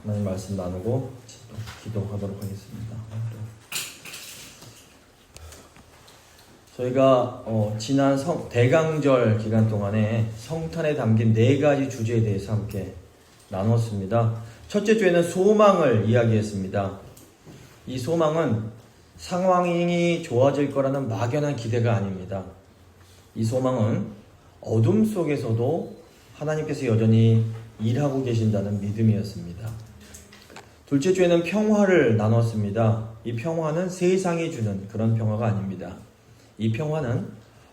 하나님 말씀 나누고 또 기도하도록 하겠습니다. 저희가 지난 대강절 기간 동안에 성탄에 담긴 4가지 주제에 대해서 함께 나눴습니다. 첫째 주에는 소망을 이야기했습니다. 이 소망은 상황이 좋아질 거라는 막연한 기대가 아닙니다. 이 소망은 어둠 속에서도 하나님께서 여전히 일하고 계신다는 믿음이었습니다. 둘째 주에는 평화를 나눴습니다. 이 평화는 세상이 주는 그런 평화가 아닙니다. 이 평화는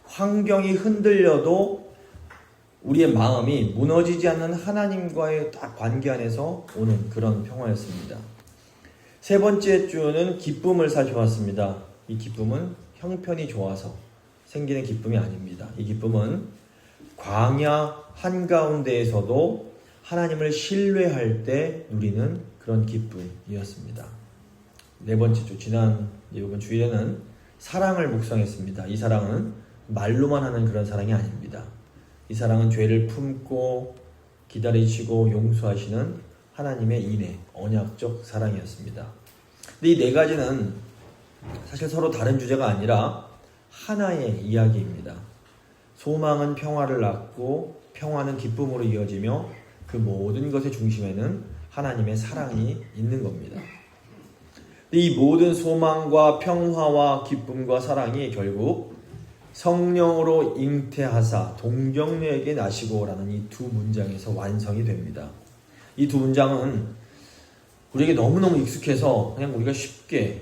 환경이 흔들려도 우리의 마음이 무너지지 않는 하나님과의 관계 안에서 오는 그런 평화였습니다. 세 번째 주는 기쁨을 살펴봤습니다. 이 기쁨은 형편이 좋아서 생기는 기쁨이 아닙니다. 이 기쁨은 광야 한가운데에서도 하나님을 신뢰할 때 누리는 그런 기쁨이었습니다. 네 번째 주, 이번 주일에는 사랑을 묵상했습니다. 이 사랑은 말로만 하는 그런 사랑이 아닙니다. 이 사랑은 죄를 품고 기다리시고 용서하시는 하나님의 인애, 언약적 사랑이었습니다. 근데 이 4가지는 사실 서로 다른 주제가 아니라 하나의 이야기입니다. 소망은 평화를 낳고 평화는 기쁨으로 이어지며 그 모든 것의 중심에는 하나님의 사랑이 있는 겁니다. 이 모든 소망과 평화와 기쁨과 사랑이 결국 성령으로 잉태하사 동정녀에게 나시고 라는 이 두 문장에서 완성이 됩니다. 이 두 문장은 우리에게 너무너무 익숙해서 그냥 우리가 쉽게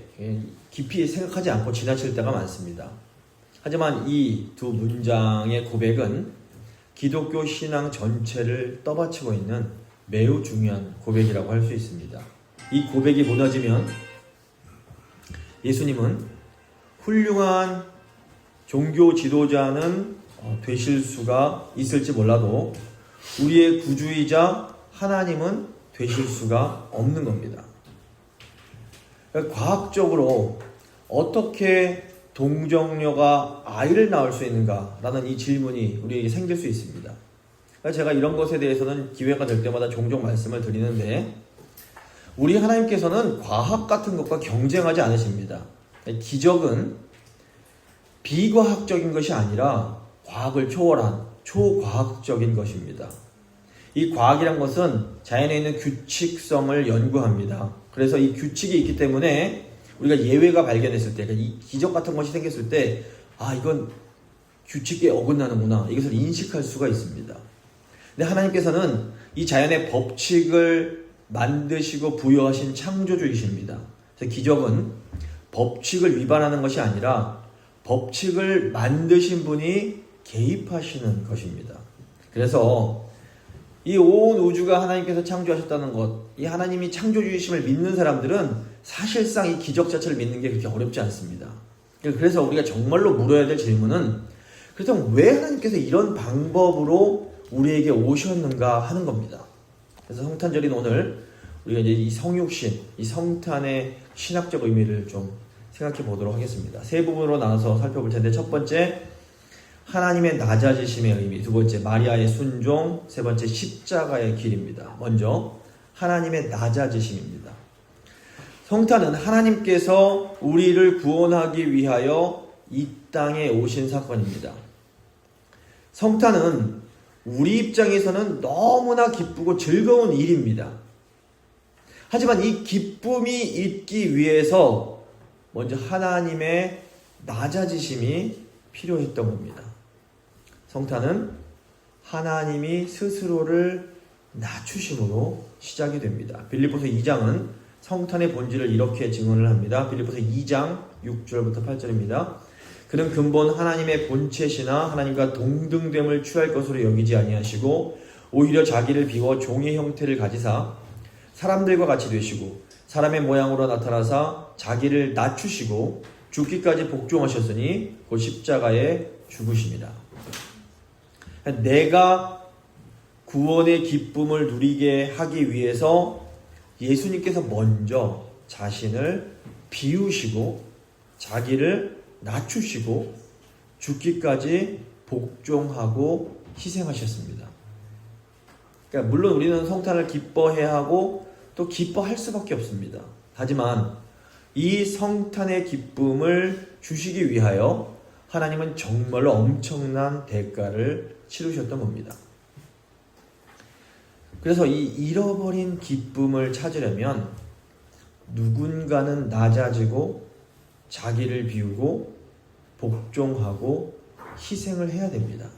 깊이 생각하지 않고 지나칠 때가 많습니다. 하지만 이 두 문장의 고백은 기독교 신앙 전체를 떠받치고 있는 매우 중요한 고백이라고 할 수 있습니다. 이 고백이 무너지면 예수님은 훌륭한 종교 지도자는 되실 수가 있을지 몰라도 우리의 구주이자 하나님은 되실 수가 없는 겁니다. 과학적으로 어떻게 동정녀가 아이를 낳을 수 있는가라는 이 질문이 우리에게 생길 수 있습니다. 제가 이런 것에 대해서는 기회가 될 때마다 종종 말씀을 드리는데 우리 하나님께서는 과학 같은 것과 경쟁하지 않으십니다. 기적은 비과학적인 것이 아니라 과학을 초월한 초과학적인 것입니다. 이 과학이란 것은 자연에 있는 규칙성을 연구합니다. 그래서 이 규칙이 있기 때문에 우리가 예외가 발견했을 때, 이 기적 같은 것이 생겼을 때, 이건 규칙에 어긋나는구나. 이것을 인식할 수가 있습니다. 근데 하나님께서는 이 자연의 법칙을 만드시고 부여하신 창조주이십니다. 그래서 기적은 법칙을 위반하는 것이 아니라 법칙을 만드신 분이 개입하시는 것입니다. 그래서 이 온 우주가 하나님께서 창조하셨다는 것, 이 하나님이 창조주이심을 믿는 사람들은 사실상 이 기적 자체를 믿는 게 그렇게 어렵지 않습니다. 그래서 우리가 정말로 물어야 될 질문은 그렇다면 왜 하나님께서 이런 방법으로 우리에게 오셨는가 하는 겁니다. 그래서 성탄절인 오늘 우리가 이제 이 성육신, 이 성탄의 신학적 의미를 좀 생각해 보도록 하겠습니다. 세 부분으로 나눠서 살펴볼 텐데 첫 번째 하나님의 낮아지심의 의미, 두 번째 마리아의 순종, 세 번째 십자가의 길입니다. 먼저 하나님의 낮아지심입니다. 성탄은 하나님께서 우리를 구원하기 위하여 이 땅에 오신 사건입니다. 성탄은 우리 입장에서는 너무나 기쁘고 즐거운 일입니다. 하지만 이 기쁨이 있기 위해서 먼저 하나님의 낮아지심이 필요했던 겁니다. 성탄은 하나님이 스스로를 낮추심으로 시작이 됩니다. 빌립보서 2장은 성탄의 본질을 이렇게 증언을 합니다. 빌립보서 2장 6절부터 8절입니다. 그는 근본 하나님의 본체시나 하나님과 동등됨을 취할 것으로 여기지 아니하시고 오히려 자기를 비워 종의 형태를 가지사 사람들과 같이 되시고 사람의 모양으로 나타나사 자기를 낮추시고 죽기까지 복종하셨으니 곧 십자가에 죽으심이라. 내가 구원의 기쁨을 누리게 하기 위해서 예수님께서 먼저 자신을 비우시고 자기를 낮추시고 죽기까지 복종하고 희생하셨습니다. 그러니까 물론 우리는 성탄을 기뻐해야 하고 또 기뻐할 수밖에 없습니다. 하지만 이 성탄의 기쁨을 주시기 위하여 하나님은 정말로 엄청난 대가를 치르셨던 겁니다. 그래서 이 잃어버린 기쁨을 찾으려면 누군가는 낮아지고 자기를 비우고 복종하고 희생을 해야 됩니다.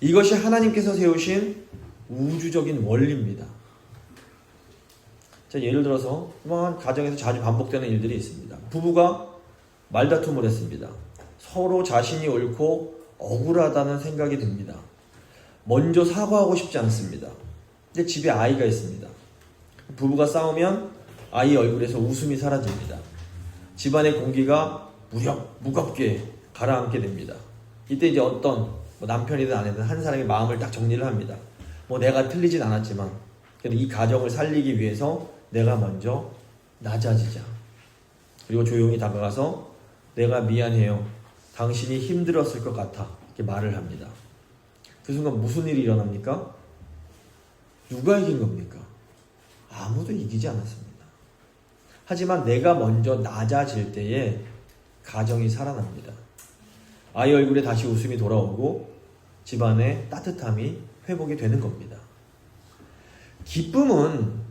이것이 하나님께서 세우신 우주적인 원리입니다. 자, 예를 들어서 가정에서 자주 반복되는 일들이 있습니다. 부부가 말다툼을 했습니다. 서로 자신이 옳고 억울하다는 생각이 듭니다. 먼저 사과하고 싶지 않습니다. 근데 집에 아이가 있습니다. 부부가 싸우면 아이 얼굴에서 웃음이 사라집니다. 집안의 공기가 무겁게 가라앉게 됩니다. 이때 이제 어떤 남편이든 아내든 한 사람의 마음을 딱 정리를 합니다. 내가 틀리진 않았지만 그래도 이 가정을 살리기 위해서 내가 먼저 낮아지자. 그리고 조용히 다가가서 내가 미안해요. 당신이 힘들었을 것 같아. 이렇게 말을 합니다. 그 순간 무슨 일이 일어납니까? 누가 이긴 겁니까? 아무도 이기지 않았습니다. 하지만 내가 먼저 낮아질 때에 가정이 살아납니다. 아이 얼굴에 다시 웃음이 돌아오고 집안의 따뜻함이 회복이 되는 겁니다. 기쁨은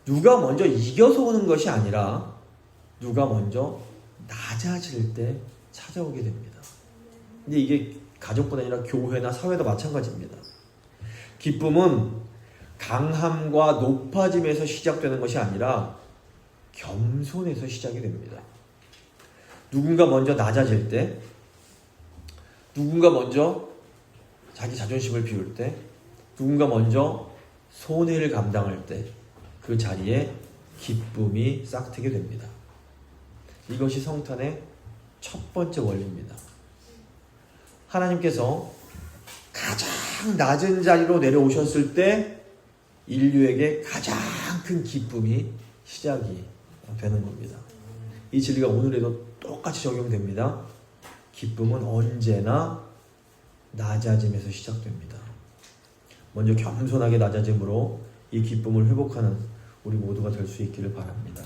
누가 먼저 이겨서 오는 것이 아니라 누가 먼저 낮아질 때 찾아오게 됩니다. 근데 이게 가족뿐 아니라 교회나 사회도 마찬가지입니다. 기쁨은 강함과 높아짐에서 시작되는 것이 아니라 겸손에서 시작이 됩니다. 누군가 먼저 낮아질 때, 누군가 먼저 자기 자존심을 비울 때, 누군가 먼저 손해를 감당할 때 그 자리에 기쁨이 싹트게 됩니다. 이것이 성탄의 첫 번째 원리입니다. 하나님께서 가장 낮은 자리로 내려오셨을 때 인류에게 가장 큰 기쁨이 시작이 되는 겁니다. 이 진리가 오늘에도 똑같이 적용됩니다. 기쁨은 언제나 낮아짐에서 시작됩니다. 먼저 겸손하게 낮아짐으로 이 기쁨을 회복하는 우리 모두가 될 수 있기를 바랍니다.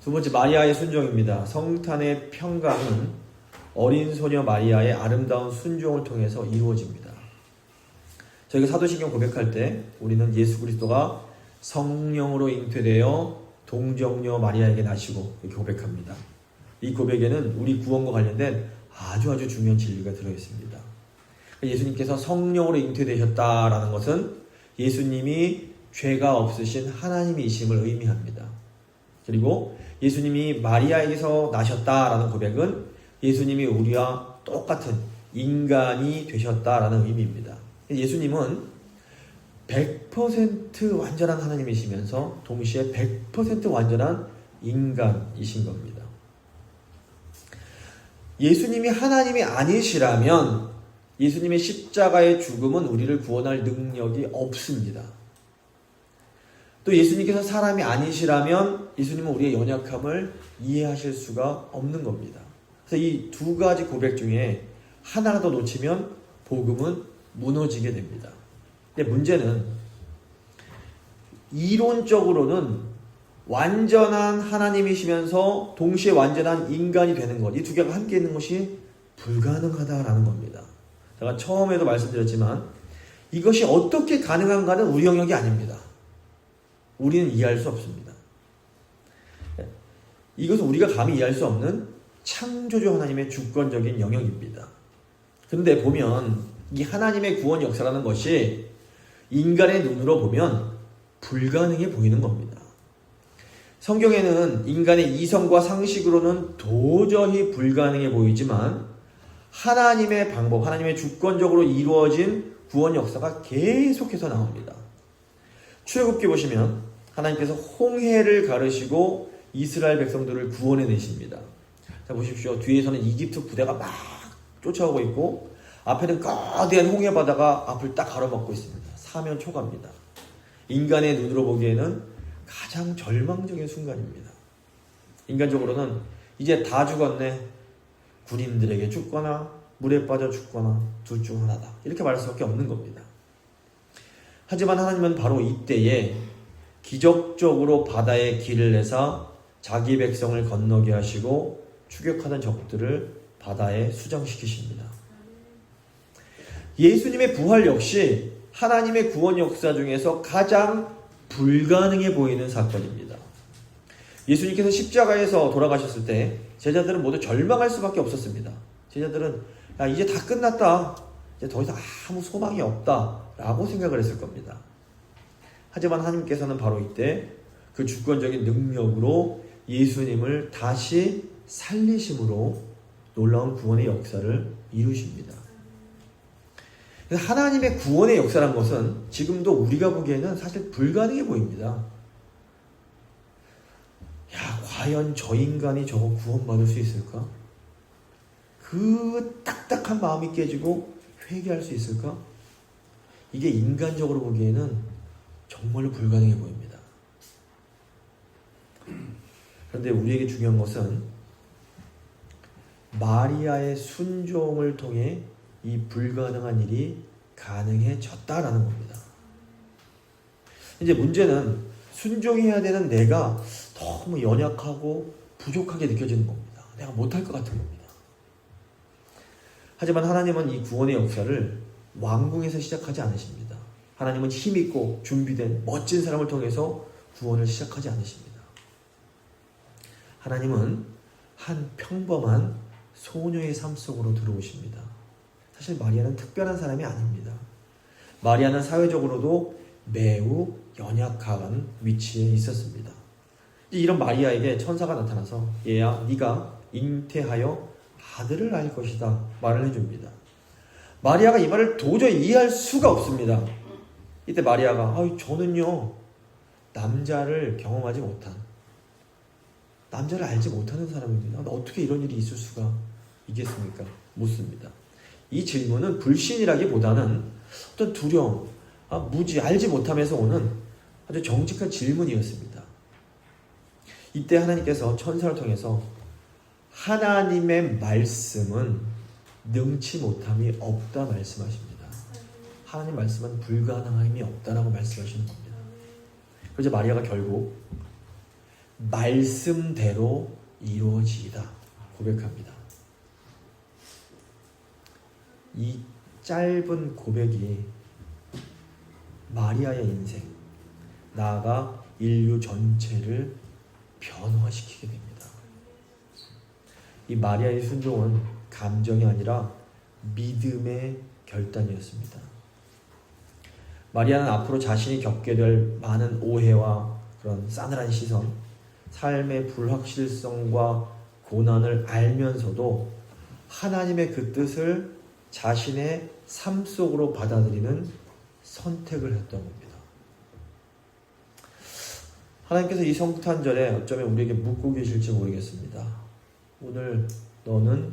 두 번째, 마리아의 순종입니다. 성탄의 평강은 어린 소녀 마리아의 아름다운 순종을 통해서 이루어집니다. 저희가 사도신경 고백할 때 우리는 예수 그리스도가 성령으로 잉태되어 동정녀 마리아에게 나시고 이렇게 고백합니다. 이 고백에는 우리 구원과 관련된 아주 중요한 진리가 들어있습니다. 예수님께서 성령으로 잉태되셨다라는 것은 예수님이 죄가 없으신 하나님이심을 의미합니다. 그리고 예수님이 마리아에게서 나셨다라는 고백은 예수님이 우리와 똑같은 인간이 되셨다라는 의미입니다. 예수님은 100% 완전한 하나님이시면서 동시에 100% 완전한 인간이신 겁니다. 예수님이 하나님이 아니시라면 예수님의 십자가의 죽음은 우리를 구원할 능력이 없습니다. 또 예수님께서 사람이 아니시라면 예수님은 우리의 연약함을 이해하실 수가 없는 겁니다. 그래서 이 두 가지 고백 중에 하나라도 놓치면 복음은 무너지게 됩니다. 근데 문제는 이론적으로는 완전한 하나님이시면서 동시에 완전한 인간이 되는 것, 이 두 개가 함께 있는 것이 불가능하다라는 겁니다. 제가 처음에도 말씀드렸지만 이것이 어떻게 가능한가는 우리 영역이 아닙니다. 우리는 이해할 수 없습니다. 이것은 우리가 감히 이해할 수 없는 창조주 하나님의 주권적인 영역입니다. 그런데 보면 이 하나님의 구원 역사라는 것이 인간의 눈으로 보면 불가능해 보이는 겁니다. 성경에는 인간의 이성과 상식으로는 도저히 불가능해 보이지만 하나님의 방법, 하나님의 주권적으로 이루어진 구원 역사가 계속해서 나옵니다. 출애굽기 보시면 하나님께서 홍해를 가르시고 이스라엘 백성들을 구원해 내십니다. 자, 보십시오. 뒤에서는 이집트 부대가 막 쫓아오고 있고 앞에는 거대한 홍해 바다가 앞을 딱 가로막고 있습니다. 사면 초가입니다. 인간의 눈으로 보기에는 가장 절망적인 순간입니다. 인간적으로는 이제 다 죽었네. 군인들에게 죽거나 물에 빠져 죽거나 둘 중 하나다. 이렇게 말할 수밖에 없는 겁니다. 하지만 하나님은 바로 이때에 기적적으로 바다에 길을 내사 자기 백성을 건너게 하시고 추격하던 적들을 바다에 수장시키십니다. 예수님의 부활 역시 하나님의 구원 역사 중에서 가장 불가능해 보이는 사건입니다. 예수님께서 십자가에서 돌아가셨을 때 제자들은 모두 절망할 수밖에 없었습니다. 제자들은 야, 이제 다 끝났다. 이제 더 이상 아무 소망이 없다 라고 생각을 했을 겁니다. 하지만 하나님께서는 바로 이때 그 주권적인 능력으로 예수님을 다시 살리심으로 놀라운 구원의 역사를 이루십니다. 하나님의 구원의 역사란 것은 지금도 우리가 보기에는 사실 불가능해 보입니다. 야, 과연 저 인간이 저거 구원받을 수 있을까? 그 딱딱한 마음이 깨지고 회개할 수 있을까? 이게 인간적으로 보기에는 정말로 불가능해 보입니다. 그런데 우리에게 중요한 것은 마리아의 순종을 통해 이 불가능한 일이 가능해졌다라는 겁니다. 이제 문제는 순종해야 되는 내가 너무 연약하고 부족하게 느껴지는 겁니다. 내가 못할 것 같은 겁니다. 하지만 하나님은 이 구원의 역사를 왕궁에서 시작하지 않으십니다. 하나님은 힘있고 준비된 멋진 사람을 통해서 구원을 시작하지 않으십니다. 하나님은 한 평범한 소녀의 삶 속으로 들어오십니다. 사실 마리아는 특별한 사람이 아닙니다. 마리아는 사회적으로도 매우 연약한 위치에 있었습니다. 이런 마리아에게 천사가 나타나서 얘야 네가 잉태하여 아들을 낳을 것이다 말을 해줍니다. 마리아가 이 말을 도저히 이해할 수가 없습니다. 이때 마리아가 저는요 남자를 경험하지 못한 남자를 알지 못하는 사람입니다. 어떻게 이런 일이 있을 수가 있겠습니까? 묻습니다. 이 질문은 불신이라기보다는 어떤 두려움, 무지, 알지 못함에서 오는 아주 정직한 질문이었습니다. 이때 하나님께서 천사를 통해서 하나님의 말씀은 능치 못함이 없다 말씀하십니다. 하나님 말씀은 불가능함이 없다라고 말씀하시는 겁니다. 그래서 마리아가 결국 말씀대로 이루어지이다 고백합니다. 이 짧은 고백이 마리아의 인생, 나아가 인류 전체를 변화시키게 됩니다. 이 마리아의 순종은 감정이 아니라 믿음의 결단이었습니다. 마리아는 앞으로 자신이 겪게 될 많은 오해와 그런 싸늘한 시선, 삶의 불확실성과 고난을 알면서도 하나님의 그 뜻을 자신의 삶 속으로 받아들이는 선택을 했던 겁니다. 하나님께서 이 성탄절에 어쩌면 우리에게 묻고 계실지 모르겠습니다. 오늘 너는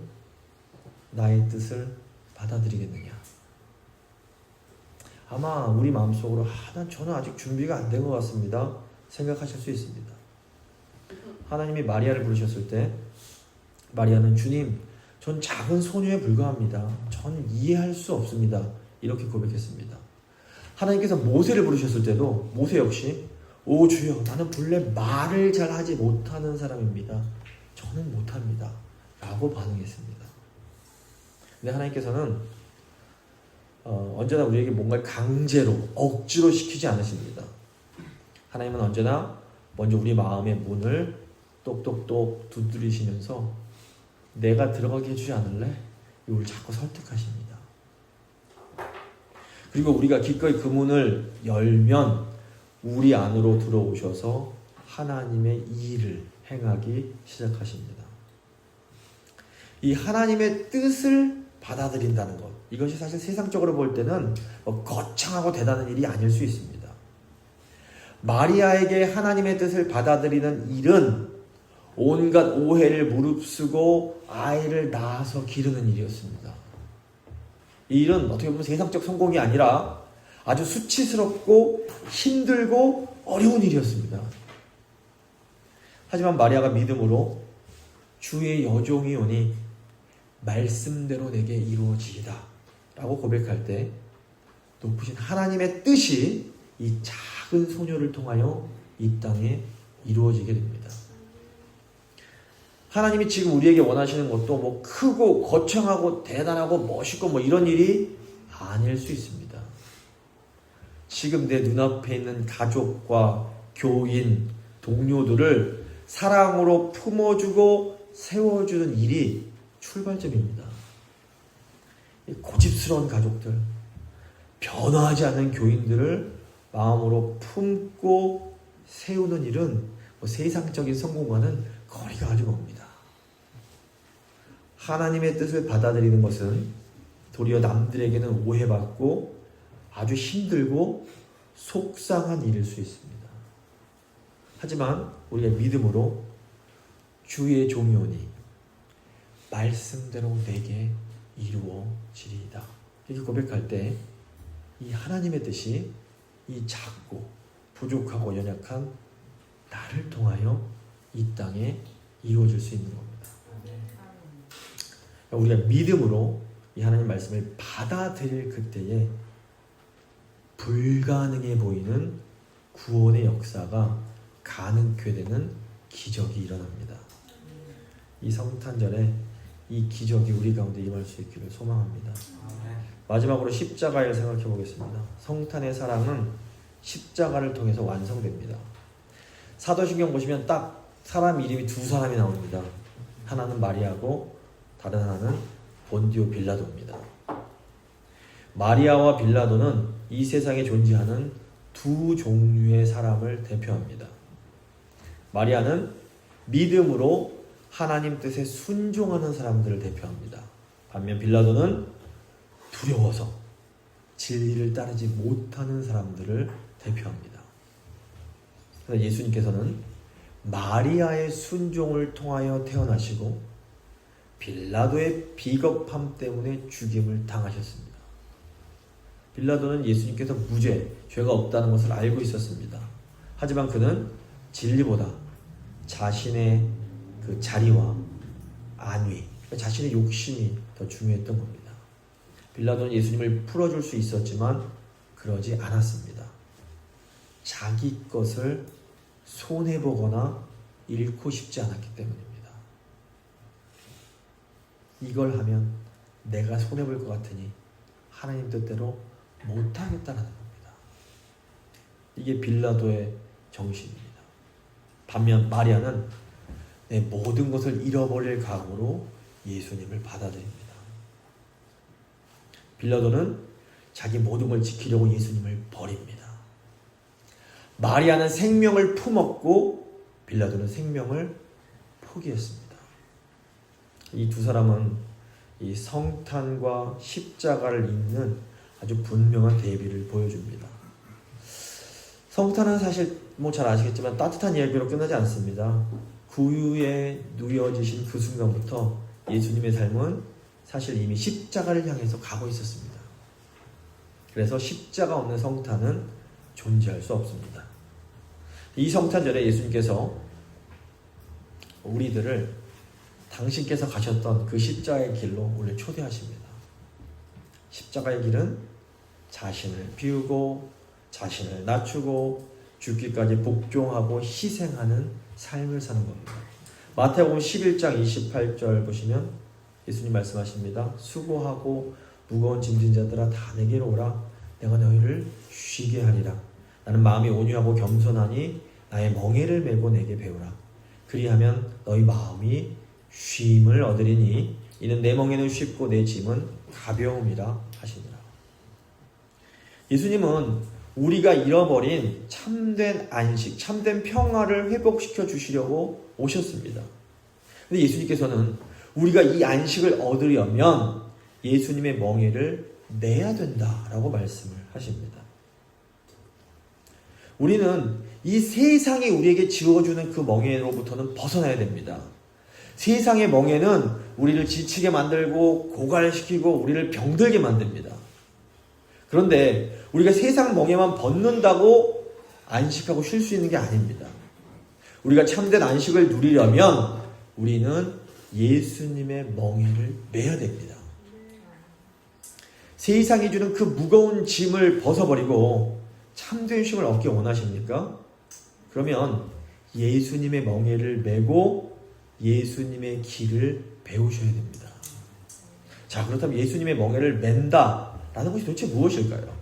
나의 뜻을 받아들이겠느냐? 아마 우리 마음속으로 저는 아직 준비가 안 된 것 같습니다 생각하실 수 있습니다. 하나님이 마리아를 부르셨을 때 마리아는 주님, 전 작은 소녀에 불과합니다. 전 이해할 수 없습니다. 이렇게 고백했습니다. 하나님께서 모세를 부르셨을 때도 모세 역시 오 주여, 나는 본래 말을 잘 하지 못하는 사람입니다. 저는 못합니다. 라고 반응했습니다. 근데 하나님께서는 언제나 우리에게 뭔가를 강제로 억지로 시키지 않으십니다. 하나님은 언제나 먼저 우리 마음의 문을 똑똑똑 두드리시면서 내가 들어가게 해주지 않을래? 이걸 자꾸 설득하십니다. 그리고 우리가 기꺼이 그 문을 열면 우리 안으로 들어오셔서 하나님의 일을 행하기 시작하십니다. 이 하나님의 뜻을 받아들인다는 것, 이것이 사실 세상적으로 볼 때는 거창하고 대단한 일이 아닐 수 있습니다. 마리아에게 하나님의 뜻을 받아들이는 일은 온갖 오해를 무릅쓰고 아이를 낳아서 기르는 일이었습니다. 이 일은 어떻게 보면 세상적 성공이 아니라 아주 수치스럽고 힘들고 어려운 일이었습니다. 하지만 마리아가 믿음으로 주의 여종이 오니 말씀대로 내게 이루어지이다 라고 고백할 때 높으신 하나님의 뜻이 이 작은 소녀를 통하여 이 땅에 이루어지게 됩니다. 하나님이 지금 우리에게 원하시는 것도 뭐 크고 거창하고 대단하고 멋있고 뭐 이런 일이 아닐 수 있습니다. 지금 내 눈앞에 있는 가족과 교인, 동료들을 사랑으로 품어주고 세워주는 일이 출발점입니다. 고집스러운 가족들, 변화하지 않는 교인들을 마음으로 품고 세우는 일은 뭐 세상적인 성공과는 거리가 아주 멉니다. 하나님의 뜻을 받아들이는 것은 도리어 남들에게는 오해받고 아주 힘들고 속상한 일일 수 있습니다. 하지만 우리가 믿음으로 주의 종이오니 말씀대로 내게 이루어지리이다. 이렇게 고백할 때 이 하나님의 뜻이 이 작고 부족하고 연약한 나를 통하여 이 땅에 이루어질 수 있는 겁니다. 우리가 믿음으로 이 하나님 말씀을 받아들일 그때에 불가능해 보이는 구원의 역사가 가능케 되는 기적이 일어납니다. 이 성탄절에 이 기적이 우리 가운데 임할 수 있기를 소망합니다. 마지막으로 십자가를 생각해 보겠습니다. 성탄의 사랑은 십자가를 통해서 완성됩니다. 사도신경 보시면 딱 사람 이름이 두 사람이 나옵니다. 하나는 마리아고 다른 하나는 본디오 빌라도입니다. 마리아와 빌라도는 이 세상에 존재하는 두 종류의 사람을 대표합니다. 마리아는 믿음으로 하나님 뜻에 순종하는 사람들을 대표합니다. 반면 빌라도는 두려워서 진리를 따르지 못하는 사람들을 대표합니다. 그래서 예수님께서는 마리아의 순종을 통하여 태어나시고 빌라도의 비겁함 때문에 죽임을 당하셨습니다. 빌라도는 예수님께서 무죄, 죄가 없다는 것을 알고 있었습니다. 하지만 그는 진리보다 자신의 그 자리와 안위, 자신의 욕심이 더 중요했던 겁니다. 빌라도는 예수님을 풀어줄 수 있었지만 그러지 않았습니다. 자기 것을 손해보거나 잃고 싶지 않았기 때문입니다. 이걸 하면 내가 손해볼 것 같으니 하나님 뜻대로 못하겠다는 겁니다. 이게 빌라도의 정신입니다. 반면 마리아는 내 모든 것을 잃어버릴 각오로 예수님을 받아들입니다. 빌라도는 자기 모든 걸 지키려고 예수님을 버립니다. 마리아는 생명을 품었고 빌라도는 생명을 포기했습니다. 이 두 사람은 이 성탄과 십자가를 잇는 아주 분명한 대비를 보여줍니다. 성탄은 사실 뭐 잘 아시겠지만 따뜻한 이야기로 끝나지 않습니다. 구유에 누려지신 그 순간부터 예수님의 삶은 사실 이미 십자가를 향해서 가고 있었습니다. 그래서 십자가 없는 성탄은 존재할 수 없습니다. 이 성탄절에 예수님께서 우리들을 당신께서 가셨던 그 십자가의 길로 오늘 초대하십니다. 십자가의 길은 자신을 비우고 자신을 낮추고 죽기까지 복종하고 희생하는 삶을 사는 겁니다. 마태복음 11장 28절 보시면 예수님 말씀하십니다. 수고하고 무거운 짐진 자들아 다 내게로 오라. 내가 너희를 쉬게 하리라. 나는 마음이 온유하고 겸손하니 나의 멍에를 메고 내게 배우라. 그리하면 너희 마음이 쉼을 얻으리니 이는 내 멍에는 쉽고 내 짐은 가벼움이라 하시니라. 예수님은 우리가 잃어버린 참된 안식, 참된 평화를 회복시켜 주시려고 오셨습니다. 근데 예수님께서는 우리가 이 안식을 얻으려면 예수님의 멍에를 내야 된다라고 말씀을 하십니다. 우리는 이 세상이 우리에게 지어주는 그 멍에로부터는 벗어나야 됩니다. 세상의 멍에는 우리를 지치게 만들고 고갈시키고 우리를 병들게 만듭니다. 그런데 우리가 세상 멍에만 벗는다고 안식하고 쉴 수 있는 게 아닙니다. 우리가 참된 안식을 누리려면 우리는 예수님의 멍에를 메야 됩니다. 세상이 주는 그 무거운 짐을 벗어버리고 참된 쉼을 얻기 원하십니까? 그러면 예수님의 멍에를 메고 예수님의 길을 배우셔야 됩니다. 자, 그렇다면 예수님의 멍에를 맨다라는 것이 도대체 무엇일까요?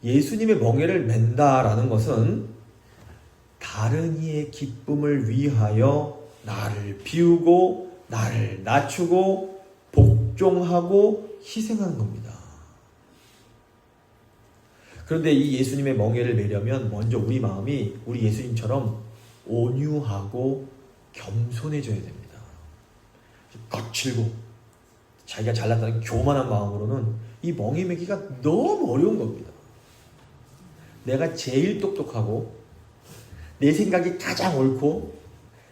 예수님의 멍에를 맨다라는 것은 다른 이의 기쁨을 위하여 나를 비우고 나를 낮추고 복종하고 희생하는 겁니다. 그런데 이 예수님의 멍에를 메려면 먼저 우리 마음이 우리 예수님처럼 온유하고 겸손해져야 됩니다. 거칠고 자기가 잘났다는 교만한 마음으로는 이 멍에 매기가 너무 어려운 겁니다. 내가 제일 똑똑하고 내 생각이 가장 옳고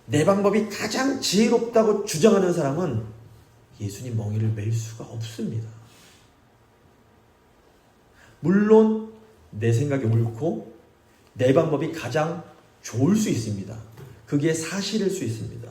내 방법이 가장 지혜롭다고 주장하는 사람은 예수님 멍에를 맬 수가 없습니다. 물론 내 생각이 옳고 내 방법이 가장 좋을 수 있습니다. 그게 사실일 수 있습니다.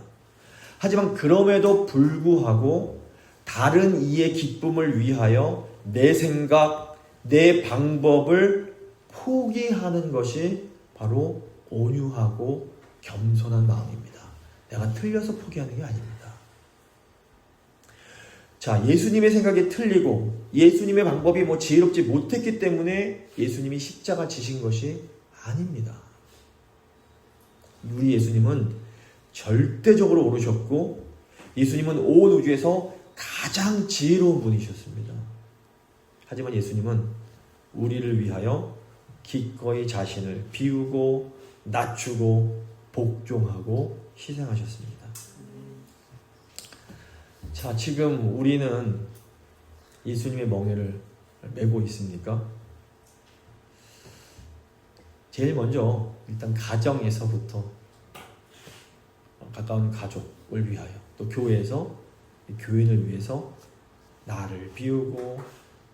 하지만 그럼에도 불구하고 다른 이의 기쁨을 위하여 내 생각, 내 방법을 포기하는 것이 바로 온유하고 겸손한 마음입니다. 내가 틀려서 포기하는 게 아닙니다. 자, 예수님의 생각이 틀리고 예수님의 방법이 지혜롭지 못했기 때문에 예수님이 십자가 지신 것이 아닙니다. 우리 예수님은 절대적으로 옳으셨고 예수님은 온 우주에서 가장 지혜로운 분이셨습니다. 하지만 예수님은 우리를 위하여 기꺼이 자신을 비우고 낮추고 복종하고 희생하셨습니다. 자, 지금 우리는 예수님의 멍에를 메고 있습니까? 제일 먼저 일단 가정에서부터 가까운 가족을 위하여 또 교회에서 교인을 위해서 나를 비우고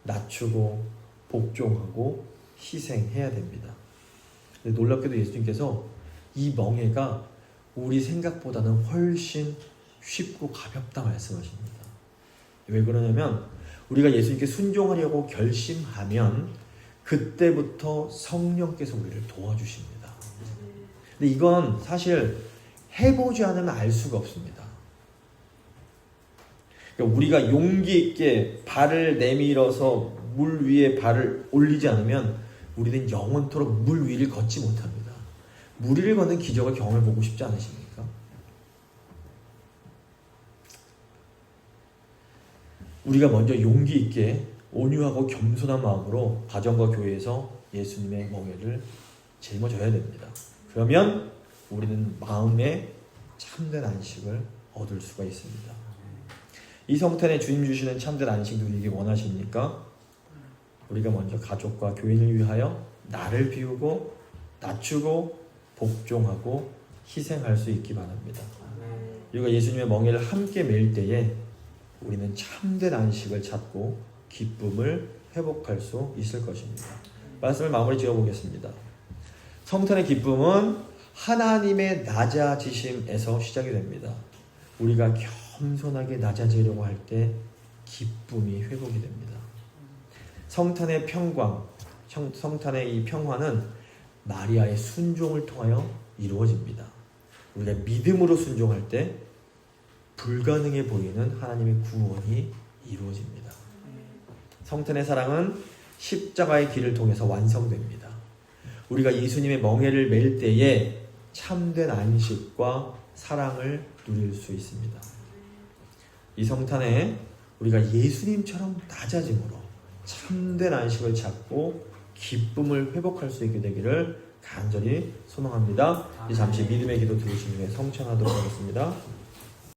낮추고 복종하고 희생해야 됩니다. 근데 놀랍게도 예수님께서 이 멍에가 우리 생각보다는 훨씬 쉽고 가볍다 말씀하십니다. 왜 그러냐면 우리가 예수님께 순종하려고 결심하면 그때부터 성령께서 우리를 도와주십니다. 근데 이건 사실 해보지 않으면 알 수가 없습니다. 그러니까 우리가 용기 있게 발을 내밀어서 물 위에 발을 올리지 않으면 우리는 영원토록 물 위를 걷지 못합니다. 물 위를 걷는 기적을 경험해 보고 싶지 않으십니까? 우리가 먼저 용기 있게 온유하고 겸손한 마음으로 가정과 교회에서 예수님의 멍에를 짊어져야 됩니다. 그러면 우리는 마음에 참된 안식을 얻을 수가 있습니다. 이 성탄에 주님 주시는 참된 안식 누리기 원하십니까? 우리가 먼저 가족과 교인을 위하여 나를 비우고 낮추고 복종하고 희생할 수 있기 바랍니다. 우리가 예수님의 멍에를 함께 맬 때에 우리는 참된 안식을 찾고 기쁨을 회복할 수 있을 것입니다. 말씀을 마무리 지어보겠습니다. 성탄의 기쁨은 하나님의 낮아지심에서 시작이 됩니다. 우리가 겸손하게 낮아지려고 할 때 기쁨이 회복이 됩니다. 성탄의 평강, 성탄의 이 평화는 마리아의 순종을 통하여 이루어집니다. 우리가 믿음으로 순종할 때 불가능해 보이는 하나님의 구원이 이루어집니다. 성탄의 사랑은 십자가의 길을 통해서 완성됩니다. 우리가 예수님의 멍에를 맬 때에 참된 안식과 사랑을 누릴 수 있습니다. 이 성탄에 우리가 예수님처럼 낮아짐으로 참된 안식을 찾고 기쁨을 회복할 수 있게 되기를 간절히 소망합니다. 이제 잠시 믿음의 기도 들으신 후에 성찬하도록 하겠습니다.